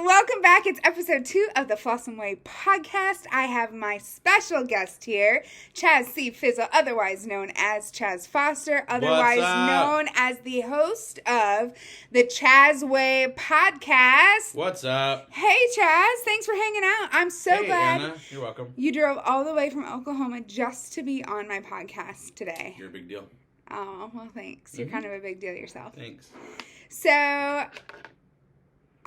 welcome back. It's episode 2 of the Flossom Way podcast. I have my special guest here, Chaz C. Fizzle, otherwise known as Chaz Foster, otherwise known as the host of the Chaz Way podcast. What's up? Hey, Chaz. Thanks for hanging out. I'm so glad. Anna. You're welcome. You drove all the way from Oklahoma just to be on my podcast today. You're a big deal. Oh, well, thanks. You're kind of a big deal yourself. Thanks. So,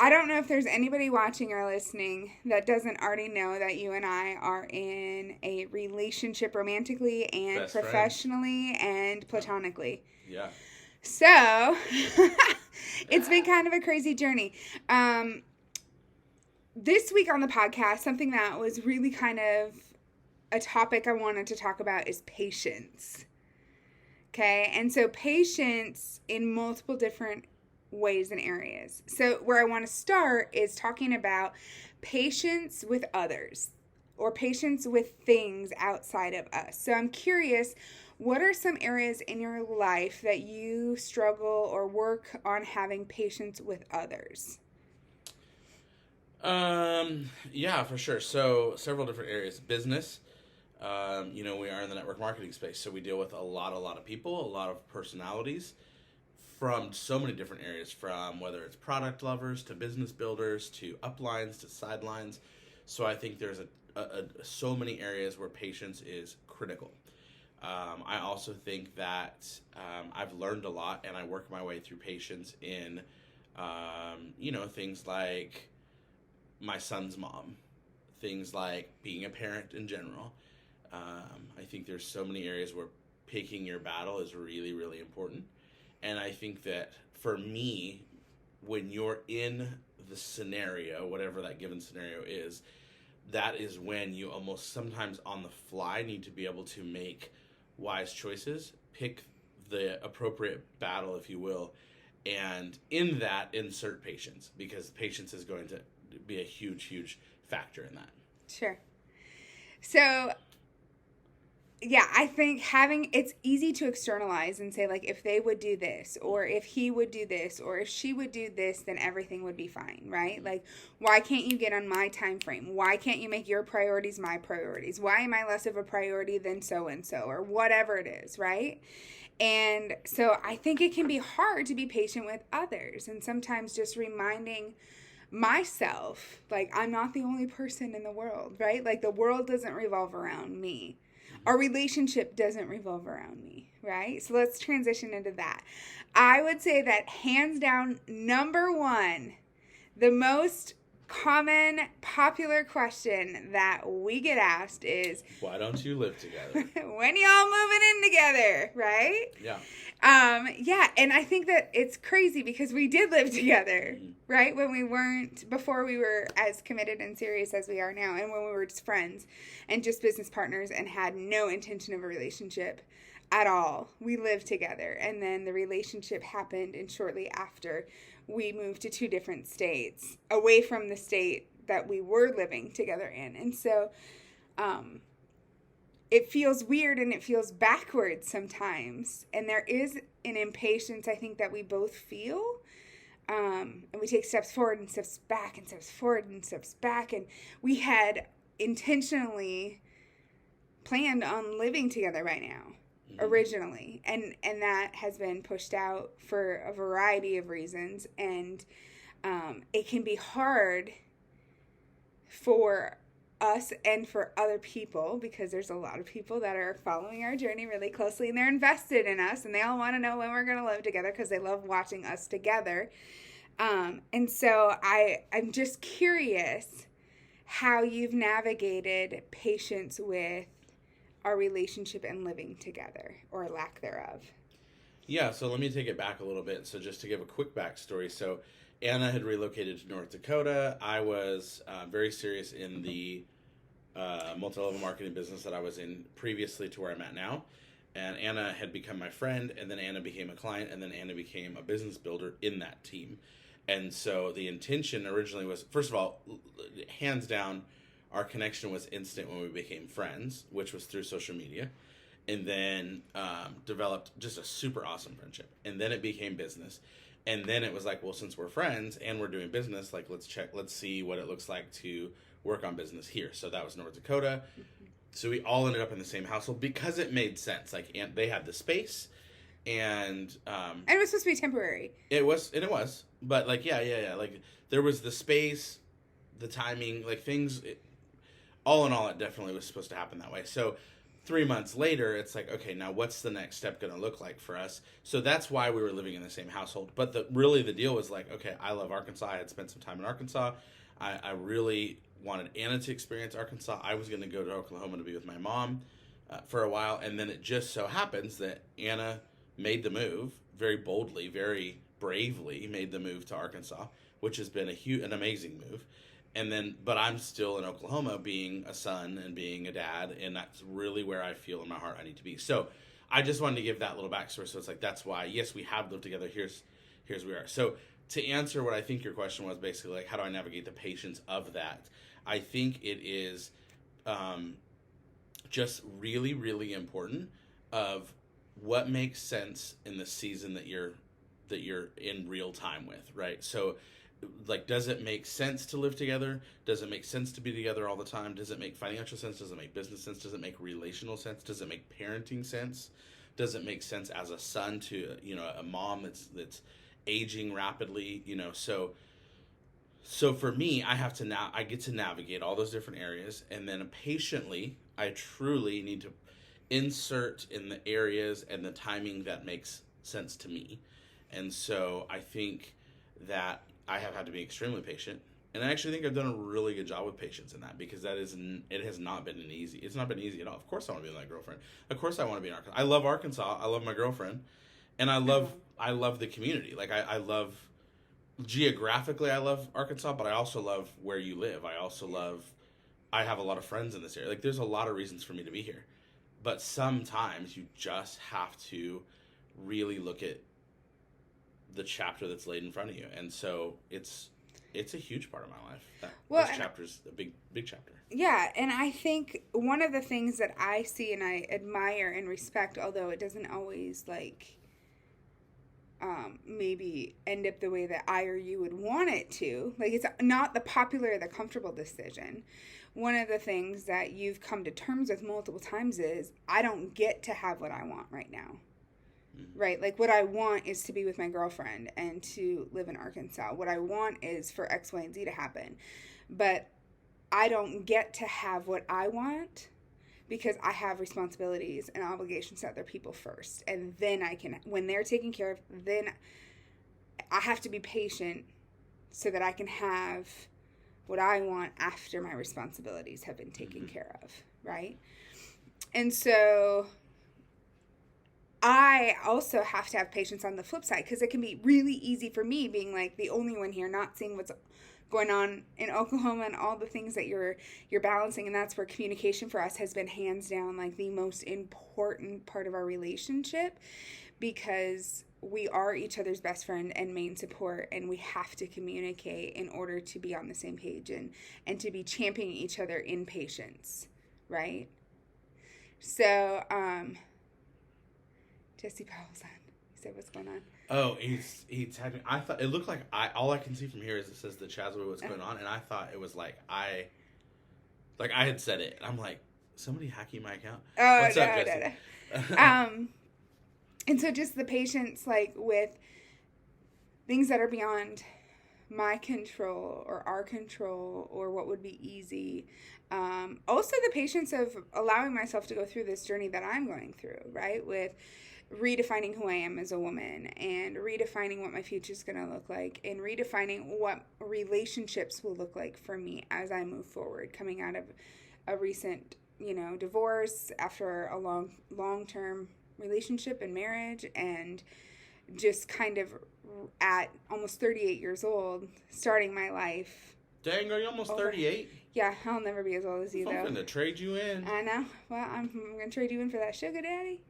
I don't know if there's anybody watching or listening that doesn't already know that you and I are in a relationship romantically and Best professionally and platonically. Yeah. So, it's been kind of a crazy journey. This week on the podcast, something that was really kind of a topic I wanted to talk about is patience. Okay, and so patience in multiple different ways and areas. So where I want to start is talking about patience with others or patience with things outside of us. So I'm curious, what are some areas in your life that you struggle or work on having patience with others? Yeah, for sure. So several different areas. Business. We are in the network marketing space, so we deal with a lot of people, a lot of personalities from so many different areas, from whether it's product lovers to business builders to uplines to sidelines. So I think there's so many areas where patience is critical. I also think that I've learned a lot, and I work my way through patience in, things like my son's mom, things like being a parent in general. I think there's so many areas where picking your battle is really, really important. And I think that for me, when you're in the scenario, whatever that given scenario is, that is when you almost sometimes on the fly need to be able to make wise choices, pick the appropriate battle, if you will, and in that insert patience, because patience is going to be a huge, huge factor in that. Sure. So, yeah, I think it's easy to externalize and say, like, if they would do this, or if he would do this, or if she would do this, then everything would be fine, right? Like, why can't you get on my time frame? Why can't you make your priorities my priorities? Why am I less of a priority than so-and-so, or whatever it is, right? And so I think it can be hard to be patient with others, and sometimes just reminding myself, like, I'm not the only person in the world, right? Like, the world doesn't revolve around me. Our relationship doesn't revolve around me, right? So let's transition into that. I would say that hands down, number one, the most common, popular question that we get asked is, why don't you live together? When y'all moving in together, right? Yeah. And I think that it's crazy because we did live together, right? Before we were as committed and serious as we are now, and when we were just friends and just business partners and had no intention of a relationship at all. We lived together, and then the relationship happened, and shortly after, we moved to 2 different states, away from the state that we were living together in. And so, it feels weird and it feels backwards sometimes. And there is an impatience, I think, that we both feel. And we take steps forward and steps back and steps forward and steps back. And we had intentionally planned on living together right now, originally. And that has been pushed out for a variety of reasons. And it can be hard for us and for other people, because there's a lot of people that are following our journey really closely, and they're invested in us, and they all want to know when we're going to live together because they love watching us together. And so I'm just curious how you've navigated patience with our relationship and living together, or lack thereof. Yeah, so let me take it back a little bit. So just to give a quick backstory. So Anna had relocated to North Dakota. I was very serious in the multi-level marketing business that I was in previously to where I'm at now. And Anna had become my friend, and then Anna became a client, and then Anna became a business builder in that team. And so the intention originally was, first of all, hands down, our connection was instant when we became friends, which was through social media. And then developed just a super awesome friendship. And then it became business. And then it was like, well, since we're friends and we're doing business, like, let's see what it looks like to work on business here. So that was North Dakota. So we all ended up in the same household because it made sense. Like, and they had the space, and it was supposed to be temporary. It was, but like, yeah. Like, there was the space, the timing, like things. All in all, it definitely was supposed to happen that way. So 3 months later, it's like, okay, now what's the next step going to look like for us? So that's why we were living in the same household. But the deal was like, okay, I love Arkansas. I had spent some time in Arkansas. I really wanted Anna to experience Arkansas. I was going to go to Oklahoma to be with my mom for a while. And then it just so happens that Anna made the move very boldly, very bravely made the move to Arkansas, which has been an amazing move. And then, but I'm still in Oklahoma being a son and being a dad, and that's really where I feel in my heart I need to be. So I just wanted to give that little backstory. So it's like, that's why, yes, we have lived together. Here's where we are. So to answer what I think your question was, basically, like, how do I navigate the patience of that? I think it is just really, really important of what makes sense in the season that you're in real time with, right? So, like, does it make sense to live together? Does it make sense to be together all the time? Does it make financial sense? Does it make business sense? Does it make relational sense? Does it make parenting sense? Does it make sense as a son to, a mom that's aging rapidly, so for me, I get to navigate all those different areas, and then patiently, I truly need to insert in the areas and the timing that makes sense to me. And so I think that I have had to be extremely patient, and I actually think I've done a really good job with patience in that, because it has not been it's not been easy at all. Of course I want to be with my girlfriend. Of course I want to be in Arkansas. I love Arkansas. I love my girlfriend, and I love the community. Like, I love, geographically I love Arkansas, but I also love where you live. I have a lot of friends in this area. Like, there's a lot of reasons for me to be here, but sometimes you just have to really look at the chapter that's laid in front of you. And so it's a huge part of my life. This chapter's a big chapter. Yeah, and I think one of the things that I see and I admire and respect, although it doesn't always, like, maybe end up the way that I or you would want it to, like, it's not the popular or the comfortable decision. One of the things that you've come to terms with multiple times is, I don't get to have what I want right now. Right? Like, what I want is to be with my girlfriend and to live in Arkansas. What I want is for X, Y, and Z to happen. But I don't get to have what I want because I have responsibilities and obligations to other people first. And then when they're taken care of, then I have to be patient so that I can have what I want after my responsibilities have been taken care of. Right? And so I also have to have patience on the flip side, because it can be really easy for me being like the only one here, not seeing what's going on in Oklahoma and all the things that you're balancing. And that's where communication for us has been hands down like the most important part of our relationship, because we are each other's best friend and main support, and we have to communicate in order to be on the same page and to be championing each other in patience, right? So, Jesse Powell's on. He said, "What's going on?" Oh, he tagged me. I thought it looked like all I can see from here is it says the Chazway what's going on, and I thought it was like I had said it. I'm like, somebody hacking my account. Oh, what's up, Jesse? No. And so just the patience, like, with things that are beyond my control or our control or what would be easy. Also the patience of allowing myself to go through this journey that I'm going through, right? With redefining who I am as a woman, and redefining what my future is going to look like, and redefining what relationships will look like for me as I move forward, coming out of a recent, divorce after a long-term relationship and marriage, and just kind of at almost 38 years old, starting my life. Dang, are you almost 38? Yeah, I'll never be as old as you, though. I'm going to trade you in. I know. Well, I'm going to trade you in for that sugar daddy.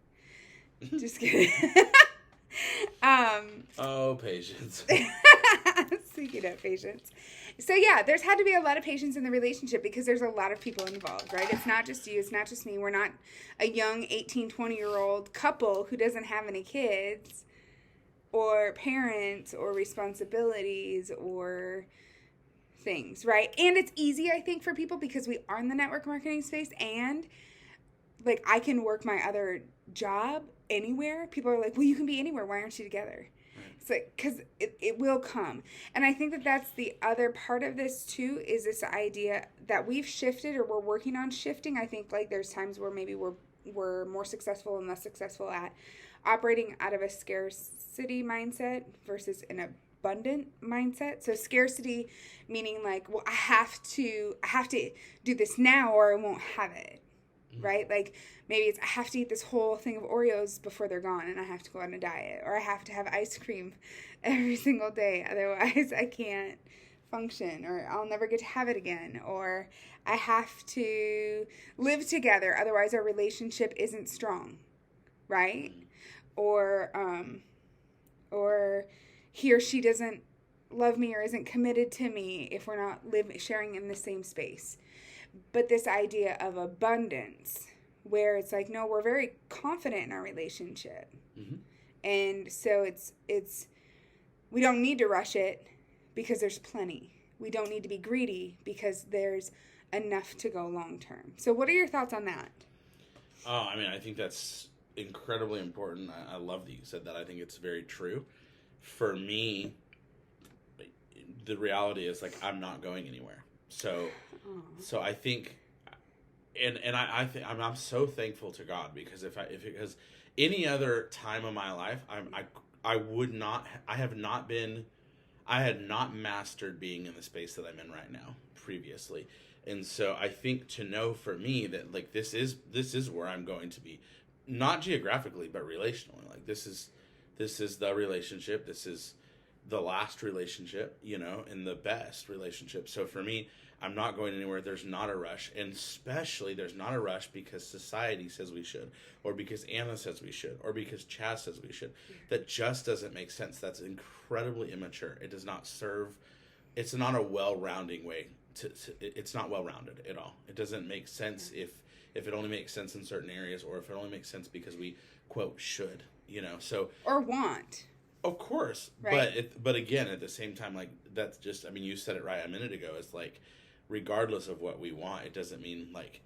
Just kidding. Oh, patience. Speaking of patience. So, yeah, there's had to be a lot of patience in the relationship because there's a lot of people involved, right? It's not just you. It's not just me. We're not a young 18, 20-year-old couple who doesn't have any kids. or parents or responsibilities or things, right? And it's easy, I think, for people because we are in the network marketing space, and like I can work my other job anywhere. People are like, well, you can be anywhere. Why aren't you together? It's like, because it will come. And I think that that's the other part of this too, is this idea that we've shifted, or we're working on shifting. I think like there's times where maybe we're more successful and less successful at operating out of a scarcity mindset versus an abundant mindset. So scarcity meaning like, well, I have to do this now or I won't have it. Right? Like maybe it's I have to eat this whole thing of Oreos before they're gone and I have to go on a diet, or I have to have ice cream every single day, otherwise I can't function, or I'll never get to have it again, or I have to live together, otherwise our relationship isn't strong, right? Or he or she doesn't love me or isn't committed to me if we're not sharing in the same space. But this idea of abundance, where it's like, no, we're very confident in our relationship. Mm-hmm. And so it's we don't need to rush it because there's plenty. We don't need to be greedy because there's enough to go long term. So what are your thoughts on that? Oh, I mean, I think that's incredibly important. I love that you said that. I think it's very true. For me, the reality is like I'm not going anywhere. So I think, and I think I'm so thankful to God, because because any other time of my life, I had not mastered being in the space that I'm in right now previously. And so I think to know for me that like this is where I'm going to be, not geographically but relationally. Like this is the relationship. This is the last relationship, and the best relationship. So for me, I'm not going anywhere. There's not a rush. And especially there's not a rush because society says we should, or because Anna says we should, or because Chaz says we should. That just doesn't make sense. That's incredibly immature. It does not serve. It's not a well-rounding way. It's not well-rounded at all. It doesn't make sense if it only makes sense in certain areas, or if it only makes sense because we, quote, should, so. Or want. Of course. Right. But again, at the same time, like, that's just, I mean, you said it right a minute ago. It's like, regardless of what we want, it doesn't mean, like,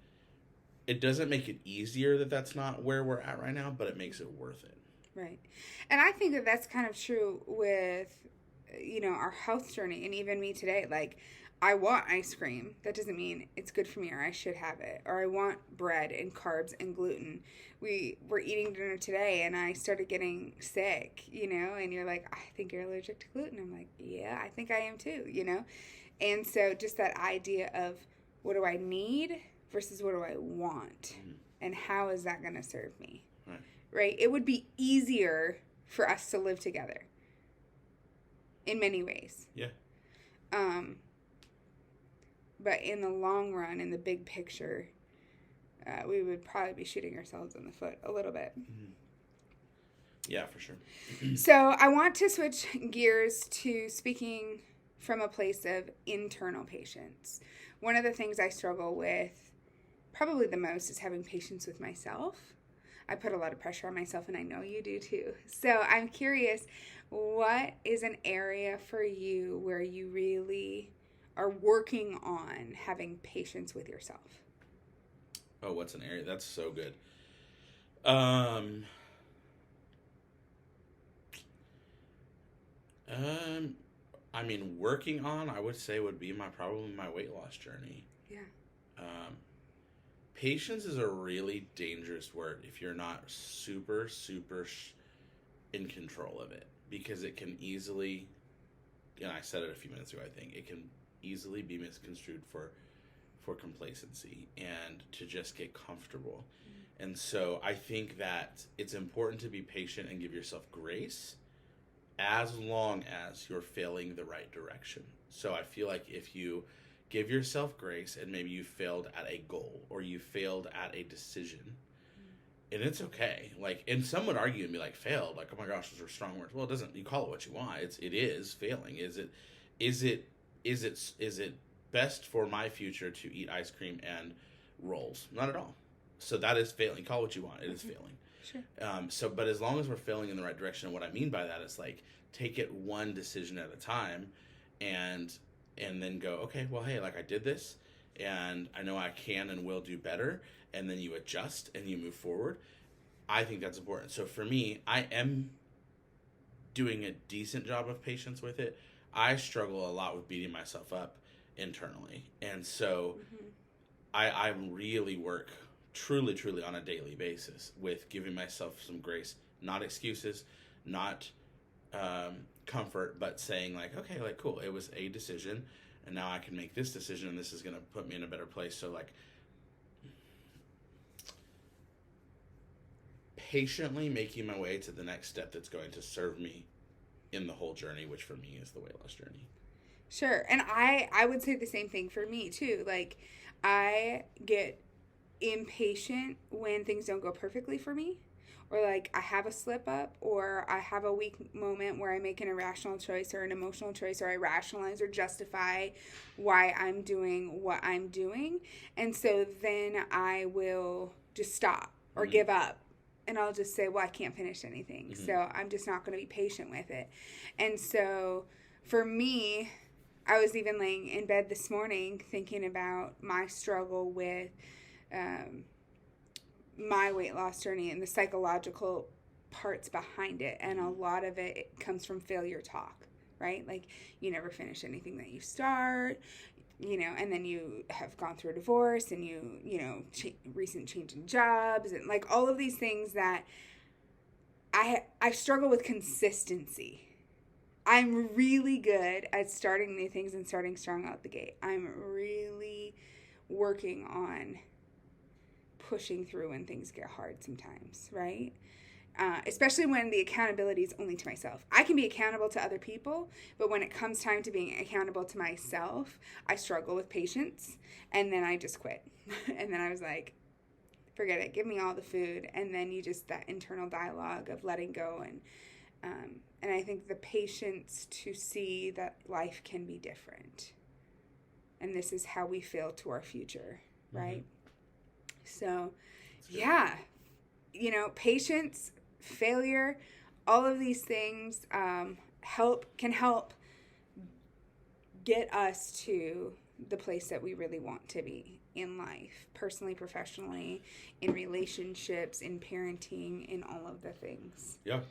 it doesn't make it easier that that's not where we're at right now, but it makes it worth it. Right. And I think that that's kind of true with, our health journey, and even me today. Like, I want ice cream. That doesn't mean it's good for me or I should have it. Or I want bread and carbs and gluten. We were eating dinner today and I started getting sick, and you're like, I think you're allergic to gluten. I'm like, yeah, I think I am too, And so just that idea of what do I need versus what do I want, and how is that going to serve me, right? It would be easier for us to live together in many ways. Yeah. But in the long run, in the big picture, we would probably be shooting ourselves in the foot a little bit. Mm-hmm. Yeah, for sure. So I want to switch gears to speaking from a place of internal patience. One of the things I struggle with probably the most is having patience with myself. I put a lot of pressure on myself, and I know you do too. So I'm curious, what is an area for you where you really are working on having patience with yourself? Oh, what's an area? That's so good. I mean, working on, I would say, would be probably my weight loss journey. Yeah. Patience is a really dangerous word if you're not super, super in control of it, because it can easily, and I said it a few minutes ago, I think, it can easily be misconstrued for complacency and to just get comfortable. Mm-hmm. And so I think that it's important to be patient and give yourself grace as long as you're failing the right direction. So I feel like if you give yourself grace and maybe you failed at a goal or you failed at a decision, and it's okay. Like, and some would argue and be like, failed, like, oh my gosh, those are strong words. Well, it doesn't, you call it what you want. It is failing. Is it best for my future to eat ice cream and rolls? Not at all. So that is failing. Call it what you want. It is failing. Sure. But as long as we're failing in the right direction, what I mean by that is like, take it one decision at a time, and then go, okay, well, hey, like I did this, and I know I can and will do better, and then you adjust and you move forward. I think that's important. So for me, I am doing a decent job of patience with it. I struggle a lot with beating myself up internally, and so I really work truly on a daily basis with giving myself some grace, not excuses, not comfort, but saying like, okay, like cool, it was a decision, and now I can make this decision, and this is going to put me in a better place. So like, patiently making my way to the next step that's going to serve me in the whole journey, which for me is the weight loss journey. Sure. And I would say the same thing for me too. Like, I get impatient when things don't go perfectly for me, or like I have a slip up, or I have a weak moment where I make an irrational choice or an emotional choice, or I rationalize or justify why I'm doing what I'm doing. And so then I will just stop or give up. And I'll just say, well, I can't finish anything. So I'm just not going to be patient with it. And so for me, I was even laying in bed this morning thinking about my struggle with my weight loss journey and the psychological parts behind it. And a lot of it comes from failure talk, right? Like, you never finish anything that you start, you know, and then you have gone through a divorce, and you know, recent change in jobs, and like all of these things that I struggle with consistency. I'm really good at starting new things and starting strong out the gate. I'm really working on pushing through when things get hard sometimes, right? Especially when the accountability is only to myself. I can be accountable to other people, but when it comes time to being accountable to myself, I struggle with patience, and then I just quit. And then I was like, forget it, give me all the food. And then you just, that internal dialogue of letting go, and I think the patience to see that life can be different. And this is how we feel to our future, right? So, yeah, you know, patience, failure, all of these things can help get us to the place that we really want to be in life, personally, professionally, in relationships, in parenting, in all of the things. Yeah.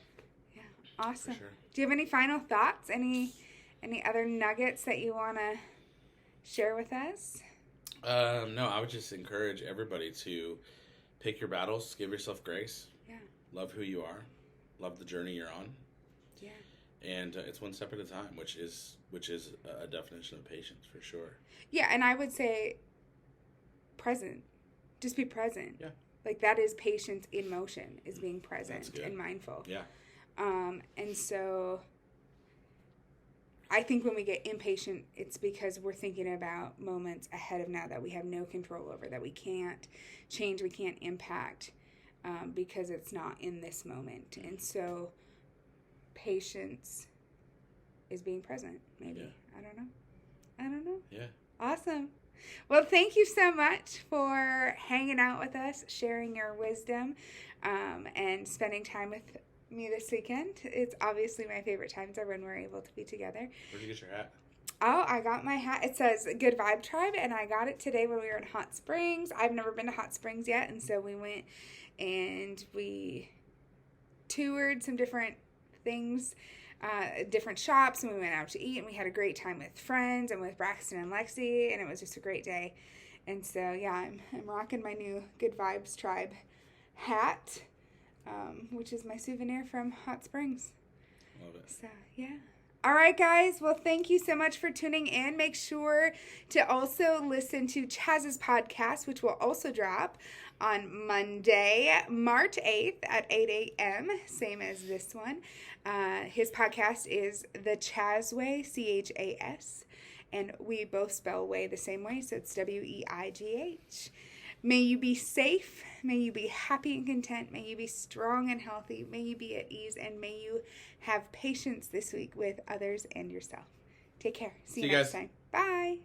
Yeah. Awesome. For sure. Do you have any final thoughts? Any other nuggets that you want to share with us? No, I would just encourage everybody to pick your battles, give yourself grace. Yeah. Love who you are. Love the journey you're on. Yeah. And it's one step at a time, which is a definition of patience for sure. Yeah, and I would say present. Just be present. Yeah. Like, that is patience in motion, is being present and mindful. Yeah. And so I think when we get impatient, it's because we're thinking about moments ahead of now that we have no control over, that we can't change, we can't impact, because it's not in this moment. And so patience is being present, maybe. Yeah. I don't know. Yeah. Awesome. Well, thank you so much for hanging out with us, sharing your wisdom, and spending time with me this weekend. It's obviously my favorite times are when we're able to be together. Where'd you get your hat? Oh, I got my hat. It says Good Vibe Tribe, and I got it today when we were in Hot Springs. I've never been to Hot Springs yet, and so we went and we toured some different things, different shops, and we went out to eat, and we had a great time with friends and with Braxton and Lexi, and it was just a great day. And so, yeah, I'm rocking my new Good Vibes Tribe hat, which is my souvenir from Hot Springs. Love it. So, yeah. All right, guys. Well, thank you so much for tuning in. Make sure to also listen to Chaz's podcast, which will also drop on Monday, March 8th at 8 a.m., same as this one. His podcast is The Chaz Way, C-H-A-S, and we both spell way the same way, so it's W-E-I-G-H. May you be safe, may you be happy and content, may you be strong and healthy, may you be at ease, and may you have patience this week with others and yourself. Take care. See you next time. Bye.